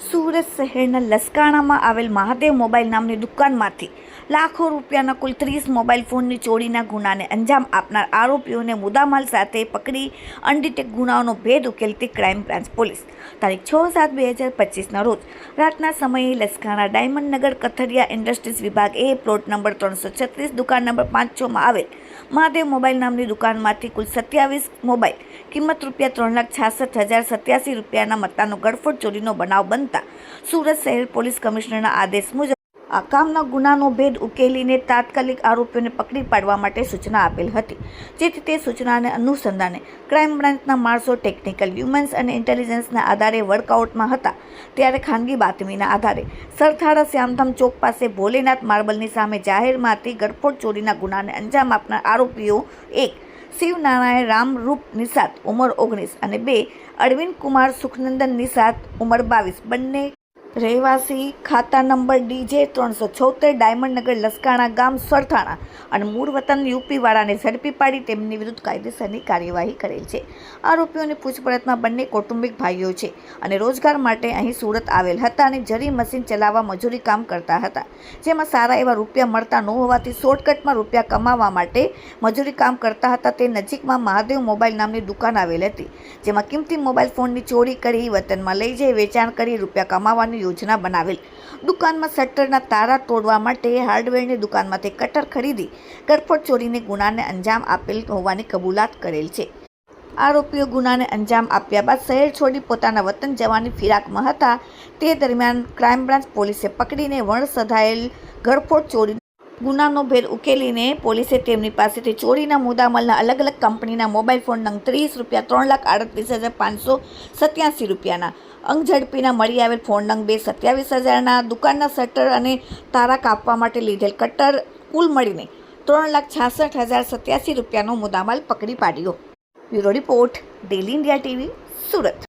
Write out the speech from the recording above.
સુરત શહેરના લસકાણામાં આવેલ મહાદેવ મોબાઈલ નામની દુકાનમાંથી લાખો રૂપિયાના કુલ 30 મોબાઈલ ફોનની ચોરીના ગુનાને અંજામ આપનાર આરોપીઓને મુદ્દામાલ સાથે પકડી અનડિટેક ગુનાઓનો ભેદ ઉકેલતી ક્રાઇમ બ્રાન્ચ પોલીસ તારીખ 6/7/2025ના રોજ રાતના સમયે લસકાણા ડાયમંડ નગર કથરિયા ઇન્ડસ્ટ્રીઝ વિભાગ એ પ્લોટ નંબર 336 દુકાન નંબર 5-6માં આવેલ મહાદેવ મોબાઈલ નામની દુકાનમાંથી કુલ 27 મોબાઈલ કિંમત ₹3,66,087 રૂપિયાના મત્તાનો ગળફોડ ચોરીનો બનાવ બનતા સુરત શહેર પોલીસ કમિશનરના આદેશ મુજબ આ કામના ગુનાનો ભેદ ઉકેલીને તાત્કાલિક આરોપીઓને પકડી પાડવા માટે સૂચના આપેલ હતી, જેથી તે સૂચનાને અનુસંધાને ક્રાઇમ બ્રાન્ચના માણસો ટેકનિકલ હ્યુમન્સ અને ઇન્ટેલિજન્સના આધારે વર્કઆઉટમાં હતા. ત્યારે ખાનગી બાતમીના આધારે સરથાળા શ્યામધામ ચોક પાસે ભોલેનાથ માર્બલની સામે જાહેરમાંથી ગળફોડ ચોરીના ગુનાને અંજામ આપનાર આરોપીઓ 1 શિવનારાયણ રામરૂપ નિષાદ ઉંમર 19 અને 2 અરવિંદ કુમાર સુખનંદન નિષાદ ઉંમર 22 બંને રહેવાસી ખાતા નંબર DJ376 ડાયમંડ નગર લસકાણા ગામ સરથાણા અને મૂળ વતન યુપીવાળાને ઝડપી પાડી તેમની વિરુદ્ધ કાયદેસરની કાર્યવાહી કરેલ છે. આરોપીઓની પૂછપરછમાં બંને કૌટુંબિક ભાઈઓ છે અને રોજગાર માટે અહીં સુરત આવેલ હતા અને જરી મશીન ચલાવવા મજૂરી કામ કરતા હતા, જેમાં સારા એવા રૂપિયા મળતા ન હોવાથી શોર્ટકટમાં રૂપિયા કમાવા માટે મજૂરી કામ કરતા હતા. તે નજીકમાં મહાદેવ મોબાઈલ નામની દુકાન આવેલ હતી, જેમાં કિંમતી મોબાઈલ ફોનની ચોરી કરી વતનમાં લઈ જઈ વેચાણ કરી રૂપિયા કમાવાની યોજના બનાવેલ. દુકાનમાં શટરના તારા તોડવા માટે હાર્ડવેરની દુકાનમાંથી કટર ખરીદી ગળફોડ ચોરીને ગુનાને અંજામ આપેલ હોવાની કબૂલાત કરેલ છે. આરોપીઓ ગુનાને અંજામ આપ્યા બાદ શહેર છોડી પોતાના વતન જવાની ફિરાકમાં હતા. તે દરમિયાન ક્રાઇમ બ્રાન્ચ પોલીસે પકડીને વણસધાયેલ ગળફોડ ચોરી ગુનાનો ભેદ ઉકેલીને પોલીસે તેમની પાસેથી ચોરીના મુદ્દામાલના અલગ અલગ કંપનીના મોબાઈલ ફોન નંગ 30 ₹3,38,587 રૂપિયાના અંગ ઝડપીના મળી આવેલ ફોન નંગ 2,27,000ના દુકાનના શટર અને તારા કાપવા માટે લીધેલ કટર કુલ મળીને ₹3,66,087 રૂપિયાનો મુદ્દામાલ પકડી પાડ્યો. Bureau report, daily India TV, Surat.